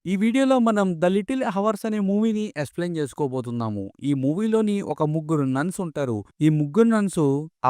ఈ వీడియోలో మనం 'ద లిటిల్ హవర్స్' అనే మూవీని ఎక్స్‌ప్లెయిన్ చేసుకోబోతున్నాము. ఈ మూవీలోని ఒక ముగ్గురు నన్స్ ఉంటారు. ఈ ముగ్గురు నన్స్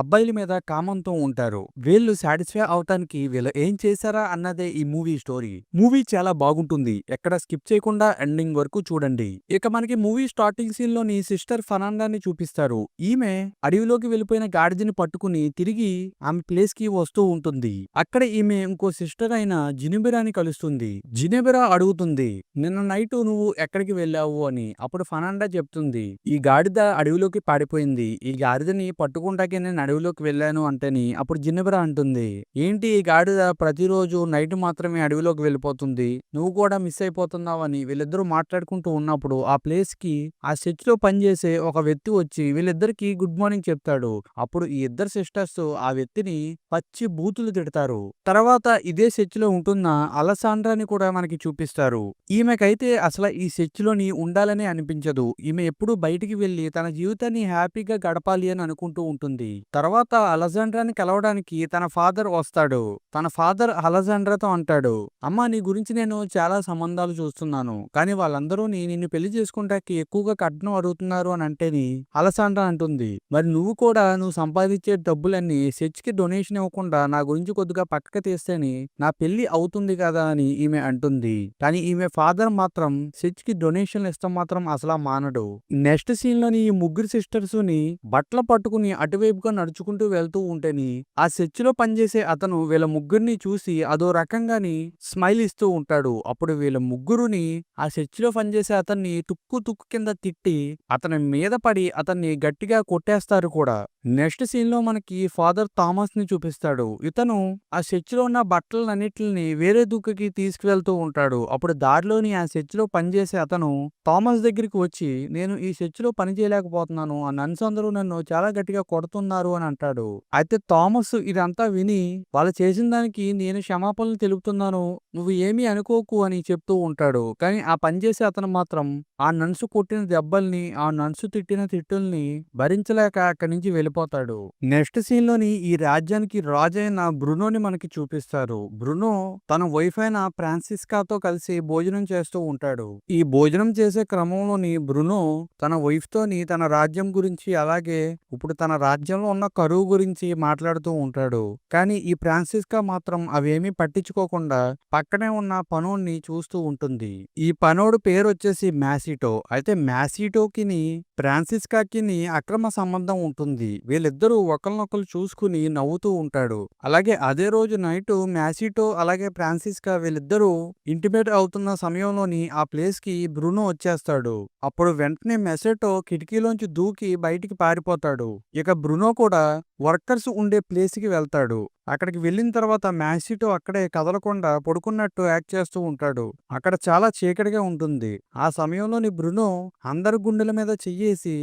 అబ్బాయిల మీద కామంతో ఉంటారు. వీళ్ళు సాటిస్ఫై అవ్వటానికి వీళ్ళు ఏం చేశారా అన్నదే ఈ మూవీ స్టోరీ. మూవీ చాలా బాగుంటుంది. ఎక్కడ స్కిప్ చేయకుండా ఎండింగ్ వరకు చూడండి. ఇక మనకి మూవీ స్టార్టింగ్ సీన్ లోని సిస్టర్ ఫర్నాండాని చూపిస్తారు. ఈమె అడవిలోకి వెళ్ళిపోయిన గాడిదని పట్టుకుని తిరిగి ఆమె ప్లేస్ కి వస్తూ ఉంటుంది. అక్కడ ఈమె ఇంకో సిస్టర్ అయిన జినిబెరాని కలుస్తుంది. జినెబెరా అడుగుతుంది, నిన్న నైట్ నువ్వు ఎక్కడికి వెళ్ళావు అని. అప్పుడు ఫర్నాండా చెప్తుంది, ఈ గాడిద అడవిలోకి పాడిపోయింది. ఈ గాడిదని పట్టుకుంటాకే నేను అడవిలోకి వెళ్ళాను అంటేని. అప్పుడు జినెబెరా అంటుంది, ఏంటి ఈ గాడిద ప్రతిరోజు నైట్ మాత్రమే అడవిలోకి వెళ్ళిపోతుంది, నువ్వు కూడా మిస్ అయిపోతున్నావు అని. వీళ్ళిద్దరూ మాట్లాడుకుంటూ ఉన్నప్పుడు ఆ ప్లేస్ కి ఆ సెర్చ్ లో పనిచేసే ఒక వ్యక్తి వచ్చి వీళ్ళిద్దరికి గుడ్ మార్నింగ్ చెప్తాడు. అప్పుడు ఈ ఇద్దరు సిస్టర్స్ ఆ వ్యక్తిని పచ్చి బూతులు తిడతారు. తర్వాత ఇదే సెర్చ్ లో ఉంటున్న అలసాండ్రాని కూడా మనకి చూపిస్తారు. ఈమెకైతే అసలు ఈ సెర్చ్ లోని ఉండాలని అనిపించదు. ఈమె ఎప్పుడు బయటికి వెళ్లి తన జీవితాన్ని హ్యాపీగా గడపాలి అని అనుకుంటూ ఉంటుంది. తర్వాత అలెగ్జాండ్రాని కలవడానికి తన ఫాదర్ వస్తాడు. తన ఫాదర్ అలెగ్జాండ్రాతో అంటాడు, అమ్మా నీ గురించి నేను చాలా సంబంధాలు చూస్తున్నాను, కానీ వాళ్ళందరూ నిన్ను పెళ్లి చేసుకుంటాకి ఎక్కువగా కట్నం అడుగుతున్నారు అని అంటేని అలెగ్జాండ్రా అంటుంది, మరి నువ్వు కూడా నువ్వు సంపాదించే డబ్బులన్నీ సెర్చ్ కి డొనేషన్ ఇవ్వకుండా నా గురించి కొద్దిగా పక్కకు తీస్తేని నా పెళ్లి అవుతుంది కదా అని ఈమె అంటుంది. కానీ ఈమె ఫాదర్ మాత్రం సెర్చ్ కి డొనేషన్లు ఇస్తాం మాత్రం అసలు మానడు. నెక్స్ట్ సీన్ లోని ఈ ముగ్గురు సిస్టర్స్ ని బట్టలు పట్టుకుని అటువైపుగా నడుచుకుంటూ వెళ్తూ ఉంటేని ఆ సెర్చ్ లో పనిచేసే అతను వీళ్ళ ముగ్గురిని చూసి అదో రకంగాని స్మైల్ ఇస్తూ ఉంటాడు. అప్పుడు వీళ్ళ ముగ్గురుని ఆ సెర్చ్ లో పనిచేసే అతన్ని తుక్కు తుక్కు కింద తిట్టి అతని మీద పడి అతన్ని గట్టిగా కొట్టేస్తారు కూడా. నెక్స్ట్ సీన్ లో మనకి ఫాదర్ థామస్ ని చూపిస్తాడు. ఇతను ఆ సెర్చ్ లో ఉన్న బట్టలన్నిటిని వేరే దుక్కుకి తీసుకువెళ్తూ ఉంటాడు. అప్పుడు దారిలోని ఆ సెర్చ్ లో పనిచేసే అతను థామస్ దగ్గరికి వచ్చి, నేను ఈ సెర్చ్ లో పని చేయలేకపోతున్నాను, ఆ నన్స్ అందరూ నన్ను చాలా గట్టిగా కొడుతున్నారు అని అంటాడు. అయితే థామస్ ఇదంతా విని, వాళ్ళు చేసిన దానికి నేను క్షమాపణలు తెలుపుతున్నాను, నువ్వు ఏమీ అనుకోకు అని చెప్తూ ఉంటాడు. కానీ ఆ పనిచేసే అతను మాత్రం ఆ నన్సు కొట్టిన దెబ్బల్ని, ఆ నన్సు తిట్టిన తిట్టుల్ని భరించలేక అక్కడి నుంచి వెళ్ళిపోతాడు. నెక్స్ట్ సీన్ లోని ఈ రాజ్యానికి రాజైన బ్రునోని మనకి చూపిస్తారు. బ్రునో తన వైఫ్ అయిన ఫ్రాన్సిస్కాతో కలిసి భోజనం చేస్తూ ఉంటాడు. ఈ భోజనం చేసే క్రమంలోని బ్రునో తన వైఫ్ తోని తన రాజ్యం గురించి, అలాగే ఇప్పుడు తన రాజ్యంలో ఉన్న కరువు గురించి మాట్లాడుతూ ఉంటాడు. కానీ ఈ ఫ్రాన్సిస్కా మాత్రం అవేమీ పట్టించుకోకుండా పక్కనే ఉన్న పనోడిని చూస్తూ ఉంటుంది. ఈ పనోడు పేరు వచ్చేసి మ్యాసిటో. అయితే మ్యాసిటోకిని ఫ్రాన్సిస్కాకిని అక్రమ సంబంధం ఉంటుంది. వీళ్ళిద్దరూ ఒకరినొకరు చూసుకుని నవ్వుతూ ఉంటాడు. అలాగే అదే రోజు నైట్ మ్యాసిటో అలాగే ఫ్రాన్సిస్కా వీళ్ళిద్దరూ ఇంటిమేట్ అవుతున్న సమయంలోని ఆ ప్లేస్ కి బ్రూనో వచ్చేస్తాడు. అప్పుడు వెంటనే మెసెటో కిటికీలోంచి దూకి బయటికి పారిపోతాడు. ఇక బ్రూనో కూడా వర్కర్స్ ఉండే ప్లేస్ కి వెళ్తాడు. అక్కడికి వెళ్ళిన తర్వాత మ్యాసిటో అక్కడే కదలకుండా పడుకున్నట్టు యాక్ట్ చేస్తూ ఉంటాడు. అక్కడ చాలా చీకటిగా ఉంటుంది. ఆ సమయంలోని బ్రునో అందరి గుండెల మీద చెయ్యేసి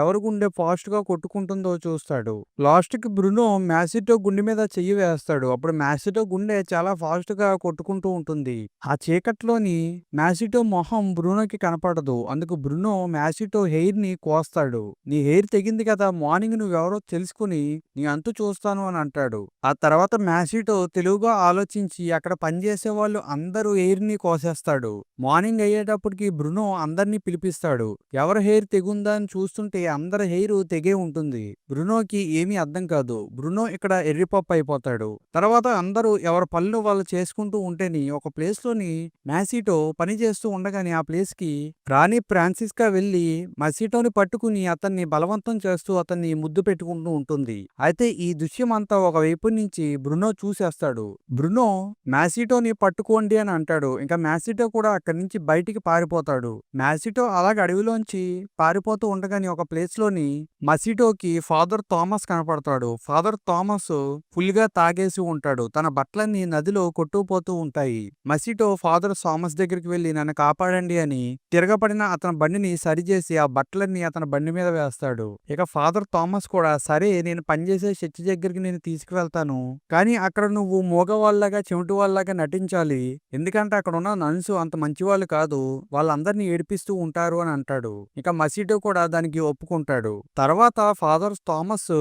ఎవరి గుండె ఫాస్ట్ గా కొట్టుకుంటుందో చూస్తాడు. లాస్ట్ కి బ్రునో మ్యాసిటో గుండె మీద చెయ్యి వేస్తాడు. అప్పుడు మ్యాసిటో గుండె చాలా ఫాస్ట్ గా కొట్టుకుంటూ ఉంటుంది. ఆ చీకట్లోని మ్యాసిటో మొహం బ్రూనోకి కనపడదు. అందుకు బ్రునో మ్యాసిటో హెయిర్ ని కోస్తాడు. నీ హెయిర్ తెగింది కదా, మార్నింగ్ నువ్వెవరో తెలుసుకుని నీ అంతు చూస్తాను అని అంటాడు. ఆ తర్వాత మ్యాసిటో తెలివిగా ఆలోచించి అక్కడ పనిచేసే వాళ్ళు అందరూ హెయిర్ ని కోసేస్తాడు. మార్నింగ్ అయ్యేటప్పటికి బ్రునో అందరినీ పిలిపిస్తాడు. ఎవరి హెయిర్ తెగుందా అని చూస్తుంటే అందరి హెయిర్ తెగే ఉంటుంది. బ్రునోకి ఏమీ అర్థం కాదు. బ్రునో ఇక్కడ ఎర్రిపప్పు అయిపోతాడు. తర్వాత అందరూ ఎవరి పనులు వాళ్ళు చేసుకుంటూ ఉంటేని ఒక ప్లేస్ లోని మ్యాసిటో పని చేస్తూ ఉండగానే ఆ ప్లేస్ కి రాణి ఫ్రాన్సిస్కా వెళ్లి మసిటోని పట్టుకుని అతన్ని బలవంతం చేస్తూ అతన్ని ముద్దు పెట్టుకుంటూ ఉంటుంది. అయితే ఈ దృశ్యం అంతా ఒకవైపు నుంచి బ్రునో చూసేస్తాడు. బ్రునో మ్యాసిటోని పట్టుకోండి అని అంటాడు. ఇంకా మ్యాసిటో కూడా అక్కడి నుంచి బయటికి పారిపోతాడు. మ్యాసిటో అలాగే అడవిలోంచి పారిపోతూ ఉండగానే ఒక ప్లేస్ లోని మసిటోకి ఫాదర్ థామస్ కనపడతాడు. ఫాదర్ థామస్ ఫుల్ గా తాగేసి ఉంటాడు. తన బట్టలన్నీ నదిలో కొట్టుకుపోతూ ఉంటాయి. మసిటో ఫాదర్ థామస్ దగ్గరికి వెళ్లి నన్ను కాపాడండి అని తిరగబడిన అతని బండిని సరిచేసి ఆ బట్టలన్నీ అతని బండి మీద వేస్తాడు. ఇక ఫాదర్ థామస్ కూడా సరే నేను పని పనిచేసే చర్చి దగ్గరికి నేను తీసుకువెళ్తాను. కానీ అక్కడ నువ్వు మూగవాళ్ళలాగా, చెవిటివాళ్ళలాగా నటించాలి. ఎందుకంటే అక్కడున్న నన్స్ అంత మంచివాళ్ళు కాదు. వాళ్ళందరిని ఏడిపిస్తూ ఉంటారు అని అంటాడు. ఇక మసీటో కూడా దానికి ఒప్పుకుంటాడు. తర్వాత ఫాదర్ థామస్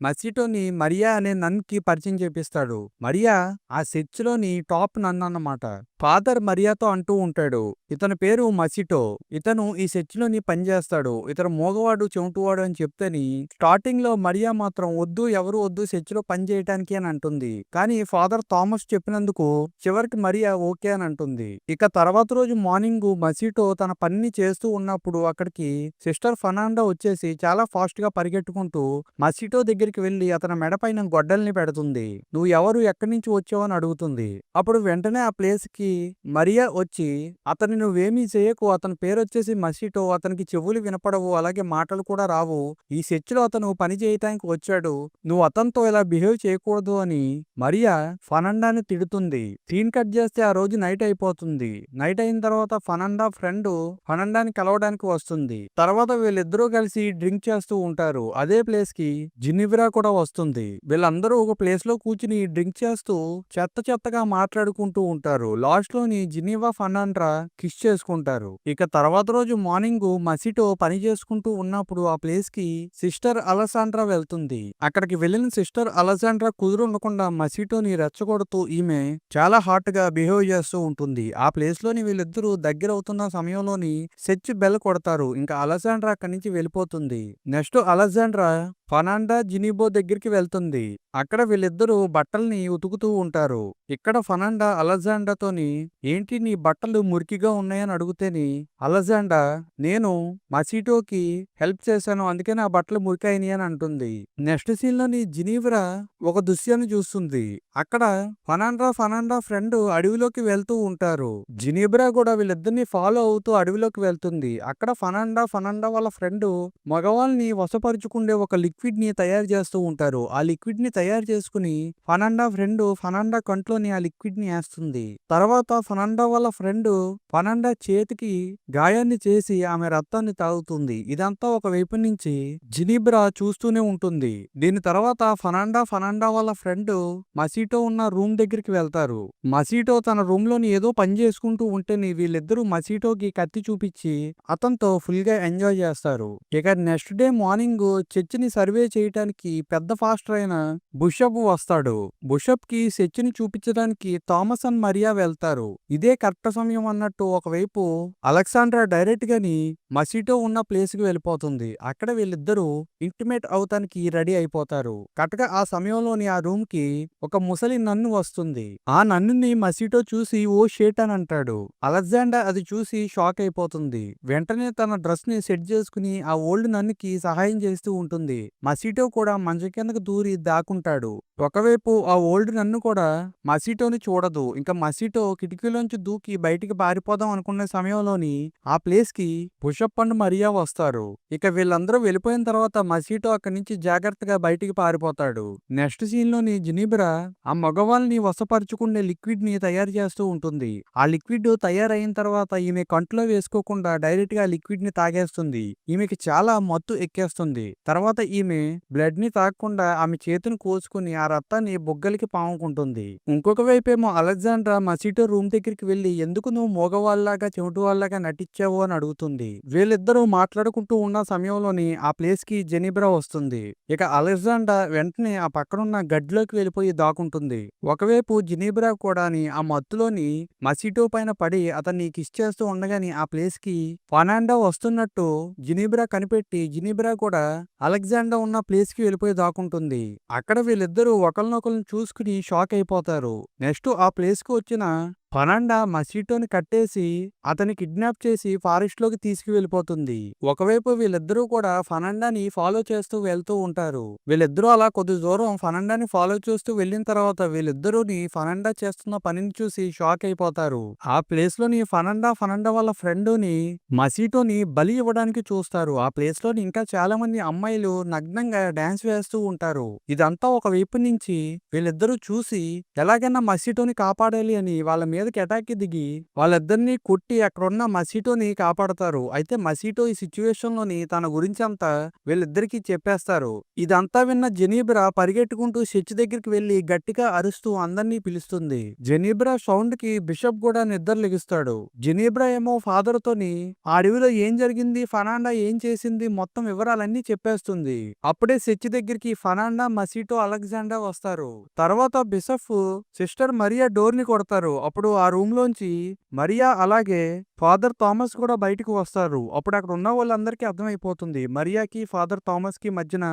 మసీటోని మరియా అనే నన్‌కి పరిచయం చేపిస్తాడు. మరియా ఆ చర్చిలోని టాప్ నన్ అన్నమాట. ఫాదర్ మరియాతో అంటూ ఉంటాడు, ఇతని పేరు మసీటో. ఇతను ఈ చర్చిలోని పనిచేస్తాడు. ఇతను మూగవాడు, చెవిటివాడు అని చెప్తేని స్టార్టింగ్‌లో మరియా మాత్రం వద్దు, ఎవరు వద్దు చర్చిలో పని చేయటానికి అని అంటుంది. కానీ ఫాదర్ థామస్ చెప్పినందుకు చివరికి మరియా ఓకే అని అంటుంది. ఇక తర్వాత రోజు మార్నింగ్ మసీటో తన పనిని చేస్తూ ఉన్నప్పుడు అక్కడికి సిస్టర్ ఫర్నాండా వచ్చేసి చాలా ఫాస్ట్ గా పరిగెట్టుకుంటూ మసీటో దగ్గరికి వెళ్లి అతని మెడపైన గొడ్డల్ని పెడుతుంది. నువ్వు ఎవరు, ఎక్కడి నుంచి వచ్చావు అని అడుగుతుంది. అప్పుడు వెంటనే ఆ ప్లేస్ కి మరియా వచ్చి అతన్ని నువ్వేమీ చేయకు, అతని పేరొచ్చేసి మసీటో, అతనికి చెవులు వినపడవు, అలాగే మాటలు కూడా రావు. ఈ చర్చిలో అతను పని చేయటానికి వచ్చాడు, నువ్వు అతనితో ఇలా బిహేవ్ చేయకూడదు అని మరియా ఫర్నాండాని తిడుతుంది. సీన్ కట్ చేస్తే ఆ రోజు నైట్ అయిపోతుంది. నైట్ అయిన తర్వాత ఫర్నాండా ఫ్రెండ్ ఫర్నాండాని కలవడానికి వస్తుంది. తర్వాత వీళ్ళిద్దరూ కలిసి డ్రింక్ చేస్తూ ఉంటారు. అదే ప్లేస్ కి జినివ్రా కూడా వస్తుంది. వీళ్ళందరూ ఒక ప్లేస్ లో కూర్చుని డ్రింక్ చేస్తూ చెత్తగా మాట్లాడుకుంటూ ఉంటారు. లాస్ట్ లోని జినీవా ఫర్నాండ్రా కిస్ చేసుకుంటారు. ఇక తర్వాత రోజు మార్నింగ్ మసీటో పని చేసుకుంటూ ఉన్నప్పుడు ఆ ప్లేస్ కి సిస్టర్ అలెసాండ్రా వెళ్తుంది. అక్కడికి వెళ్ళిన సిస్టర్ అలెసాండ్రా కుదురుండకుండా మసీటోని రెచ్చగొడుతూ ఈమె చాలా హాట్ గా బిహేవ్ చేస్తూ ఉంటుంది. ఆ ప్లేస్ లోని వీళ్ళిద్దరూ దగ్గర అవుతున్న సమయంలోని చర్చ్ బెల్ కొడతారు. ఇంకా అలెసాండ్రా అక్కడి నుంచి వెళ్ళిపోతుంది. నెక్స్ట్ అలెగ్జాండ్రా ఫర్నాండా జినిబో దగ్గరికి వెళ్తుంది. అక్కడ వీళ్ళిద్దరూ బట్టల్ని ఉతుకుతూ ఉంటారు. ఇక్కడ ఫర్నాండా అలెగ్జాండ్రాతోని ఏంటి నీ బట్టలు మురికిగా ఉన్నాయని అడుగుతేని అలెగ్జాండ్రా నేను మసీటోకి హెల్ప్ చేశాను, అందుకే నా బట్టలు మురికాయినాయి అని అంటుంది. నెక్స్ట్ సీన్ లోని జినీవ్రా ఒక దృశ్యాన్ని చూస్తుంది. అక్కడ ఫర్నాండా ఫ్రెండ్ అడవిలోకి వెళ్తూ ఉంటారు. జినీబ్రా కూడా వీళ్ళిద్దరిని ఫాలో అవుతూ అడవిలోకి వెళ్తుంది. అక్కడ ఫర్నాండా వాళ్ళ ఫ్రెండ్ మగవాళ్ళని వశపరుచుకుండే ఒక లిక్విడ్ ని తయారు చేస్తూ ఉంటారు. ఆ లిక్విడ్ ని తయారు చేసుకుని ఫర్నాండా కంట్లోని ఆ లిక్విడ్ ని వేస్తుంది. తర్వాత ఫర్నాండా వాళ్ళ ఫ్రెండ్ ఫర్నాండా చేతికి గాయాన్ని చేసి ఆమె రక్తాన్ని తాగుతుంది. ఇదంతా ఒక వైపు నుంచి జినిబ్రా చూస్తూనే ఉంటుంది. దీని తర్వాత ఫర్నాండా వాళ్ళ ఫ్రెండ్ మసీటో ఉన్న రూమ్ దగ్గరికి వెళ్తారు. మసీటో తన రూమ్ లోని ఏదో పని చేసుకుంటూ ఉంటేని వీళ్ళిద్దరూ మసీటోకి కత్తి చూపించి అతనితో ఫుల్ గా ఎంజాయ్ చేస్తారు. ఇక నెక్స్ట్ డే మార్నింగ్ చర్చిని సర్వే చేయటానికి పెద్ద ఫాస్టర్ అయిన బుషప్ వస్తాడు. బుషప్ కి చర్చిని చూపించడానికి థామస్ అండ్ మరియా వెళ్తారు. ఇదే కరెక్ట్ సమయం అన్నట్టు ఒకవైపు అలెగ్జాండ్రా డైరెక్ట్ గాని మసీటో ఉన్న ప్లేస్ కి వెళ్ళిపోతుంది. అక్కడ వీళ్ళిద్దరూ ఇంటిమేట్ అవటానికి రెడీ అయిపోతారు. కరెక్ట్గా ఆ సమయంలోని ఆ రూమ్ కి ఒక ముసలి నన్ను వస్తుంది. ఆ నన్నుని మసీటో చూసి ఓ షేట్ అని అంటాడు. అలెగ్జాండర్ అది చూసి షాక్ అయిపోతుంది. వెంటనే తన డ్రెస్ ని సెట్ చేసుకుని ఆ ఓల్డ్ నన్నుకి సహాయం చేస్తూ ఉంటుంది. మసీటో కూడా మంచం కిందకు దూరి దాక్కుంటాడు. ఒకవైపు ఆ ఓల్డ్ నన్ను కూడా మసీటోని చూడదు. ఇంకా మసీటో కిటికీలోంచి దూకి బయటికి పారిపోదాం అనుకునే సమయంలోని ఆ ప్లేస్ కి బుషప్ అండ్ మరియా వస్తారు. ఇక వీళ్ళందరూ వెళ్ళిపోయిన తర్వాత మసీటో అక్కడి నుంచి జాగ్రత్తగా బయటికి పారిపోతాడు. నెక్స్ట్ సీన్ లోని జినిబ్రా ఆ మగవాళ్ళని వశపరుచుకునే లిక్విడ్ ని తయారు చేస్తూ ఉంటుంది. ఆ లిక్విడ్ తయారైన తర్వాత ఈమె కంట్లో వేసుకోకుండా డైరెక్ట్ గా లిక్విడ్ ని తాగేస్తుంది. ఈమెకి చాలా మత్తు ఎక్కేస్తుంది. తర్వాత ఈమె బ్లడ్ ని తాగకుండా ఆమె చేతిని కోసుకుని ఆ రక్తాన్ని బుగ్గలకి పాముకుంటుంది. ఇంకొక వైపేమో అలెగ్జాండ్రా మసీటో రూమ్ దగ్గరికి వెళ్లి ఎందుకు నువ్వు మగవాళ్ళలాగా చెవిటి వాళ్ళగా నటించావు అని అడుగుతుంది. వీళ్ళిద్దరూ మాట్లాడుకుంటూ ఉన్న సమయంలోని ఆ ప్లేస్ కి జెనిబ్రా వస్తుంది. ఇక అలెగ్జాండ్రా వెంటనే ఆ పక్కనున్న గడ్డిలోకి వెళ్ళిపోయి దాక్కుంటుంది. ఒకవైపు జినిబ్రా కూడాని ఆ మత్తులోని మసీటో పైన పడి అతన్ని కిస్ చేస్తూ ఉండగాని ఆ ప్లేస్ కి ఫర్నాండా వస్తున్నట్టు జినిబ్రా కనిపెట్టి జినిబ్రా కూడా అలెగ్జాండర్ ఉన్న ప్లేస్ కి వెళ్ళిపోయి దాక్కుంటుంది. అక్కడ వీళ్ళిద్దరూ ఒకరినొకరిని చూసుకుని షాక్ అయిపోతారు. నెక్స్ట్ ఆ ప్లేస్ కి వచ్చిన ఫర్నాండా మసీటోని కట్టేసి అతని కిడ్నాప్ చేసి ఫారెస్ట్ లోకి తీసుకువెళ్ళిపోతుంది. ఒకవైపు వీళ్ళిద్దరూ కూడా ఫర్నాండాని ఫాలో చేస్తూ వెళ్తూ ఉంటారు. వీళ్ళిద్దరూ అలా కొద్ది దూరం ఫర్నాండాని ఫాలో చేస్తూ వెళ్ళిన తర్వాత వీళ్ళిద్దరూని ఫర్నాండా చేస్తున్న పనిని చూసి షాక్ అయిపోతారు. ఆ ప్లేస్ లోని ఫర్నాండా వాళ్ళ ఫ్రెండ్ని మసీటోని బలి ఇవ్వడానికి చూస్తారు. ఆ ప్లేస్ లోని ఇంకా చాలా మంది అమ్మాయిలు నగ్నంగా డాన్స్ వేస్తూ ఉంటారు. ఇదంతా ఒక వైపు నుంచి వీళ్ళిద్దరూ చూసి ఎలాగైనా మసీటోని కాపాడాలి అని వాళ్ళ మీదకి అటాక్‌కి దిగి వాళ్ళిద్దరిని కొట్టి అక్కడున్న మస్కిటోని కాపాడతారు. అయితే మస్కిటో ఈ సిట్యుయేషన్‌లోని తన గురించంతా వీళ్ళిద్దరికీ చెప్పేస్తారు. ఇదంతా విన్న జెనీబ్రా పరిగెట్టుకుంటూ చర్చ్ దగ్గరికి వెళ్లి గట్టిగా అరుస్తూ అందరినీ పిలుస్తుంది. జెనీబ్రా సౌండ్‌కి బిషప్ కూడా నిద్ర లెగుస్తాడు. జెనీబ్రా ఏమో ఫాదర్‌తోని ఆ అడవిలో ఏం జరిగింది, ఫర్నాండా ఏం చేసింది మొత్తం వివరాలన్నీ చెప్పేస్తుంది. అప్పుడే చర్చ్ దగ్గరికి ఫర్నాండా, మస్కిటో, అలెగ్జాండర్ వస్తారు. తర్వాత బిషప్ సిస్టర్ మరియా డోర్‌ని కొడతారు. అప్పుడు ఆ రూమ్‌లోంచి మరియా అలాగే ఫాదర్ థామస్ కూడా బయటకు వస్తారు. అప్పుడు అక్కడ ఉన్న వాళ్ళందరికీ అర్థమైపోతుంది మరియాకి, ఫాదర్ థామస్‌కి మధ్యన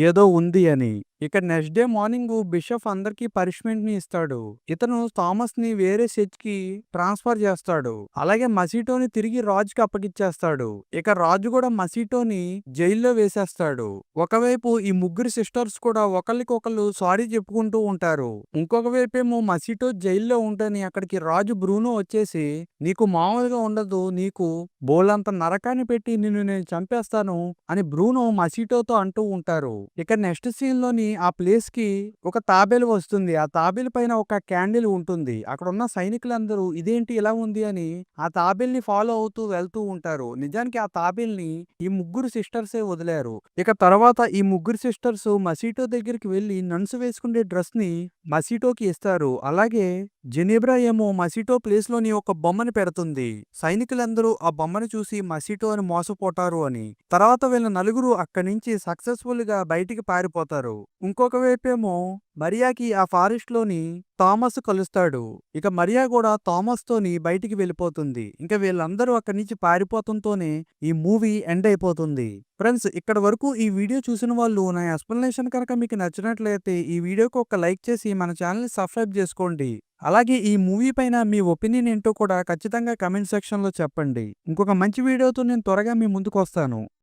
ఏదో ఉంది అని. ఇక నెక్స్ట్ డే మార్నింగ్ బిషప్ అందరికీ పనిష్మెంట్‌ని ఇస్తాడు. ఇతను థామస్‌ని వేరే చర్చ్‌కి ట్రాన్స్‌ఫర్ చేస్తాడు. అలాగే మస్కిటోని తిరిగి రాజుకి అప్పగిచ్చేస్తాడు. ఇక రాజు కూడా మస్కిటోని జైల్లో వేసేస్తాడు. ఒకవైపు ఈ ముగ్గురు సిస్టర్స్ కూడా ఒకళ్ళకొకళ్ళు సారీ చెప్పుకుంటూ ఉంటారు. ఇంకొక వైపేమో మస్కిటో జైల్లో ఉంటని అక్కడికి రాజు బ్రూనో వచ్చేసి నీకు మామూలుగా ఉండదు, నీకు బోల్డంత నరకాన్ని పెట్టి నిన్ను నేను చంపేస్తాను అని బ్రూనో మస్కిటోతో అంటూ ఉంటారు. ఇక నెక్స్ట్ సీన్ లోని ఆ ప్లేస్ కి ఒక తాబేలు వస్తుంది. ఆ తాబేలు పైన ఒక క్యాండిల్ ఉంటుంది. అక్కడ ఉన్న సైనికులందరూ ఇదేంటి ఇలా ఉంది అని ఆ తాబేల్ని ఫాలో అవుతూ వెళ్తూ ఉంటారు. నిజానికి ఆ తాబేల్ని ఈ ముగ్గురు సిస్టర్సే వదిలారు. ఇక తర్వాత ఈ ముగ్గురు సిస్టర్స్ మస్కిటో దగ్గరికి వెళ్లి నన్స్ వేసుకునే డ్రెస్ ని మస్కిటోకి ఇస్తారు. అలాగే జెనీబ్రా ఏమో మస్కిటో ప్లేస్ లోని ఒక బొమ్మని పెడుతుంది. సైనికులందరూ ఆ బొమ్మను చూసి మస్కిటో అని మోసపోతారు అని. తర్వాత వీళ్ళ నలుగురు అక్కడి నుంచి సక్సెస్ఫుల్ గా బయటికి పారిపోతారు. ఇంకొక వైపేమో మరియాకి ఆ ఫారెస్ట్ లోని థామస్ కలుస్తాడు. ఇక మరియా కూడా థామస్ తోని బయటికి వెళ్ళిపోతుంది. ఇంకా వీళ్ళందరూ అక్కడి నుంచి పారిపోవడంతోనే ఈ మూవీ ఎండ్ అయిపోతుంది. ఫ్రెండ్స్, ఇక్కడ వరకు ఈ వీడియో చూసిన వాళ్ళు నా ఎక్స్‌ప్లనేషన్ కనుక మీకు నచ్చినట్లయితే ఈ వీడియోకి ఒక లైక్ చేసి మన ఛానల్‌ని సబ్స్క్రైబ్ చేసుకోండి. అలాగే ఈ మూవీ పైన మీ ఒపీనియన్ ఏంటో కూడా ఖచ్చితంగా కామెంట్ సెక్షన్‌లో చెప్పండి. ఇంకొక మంచి వీడియోతో నేను త్వరగా మీ ముందుకొస్తాను.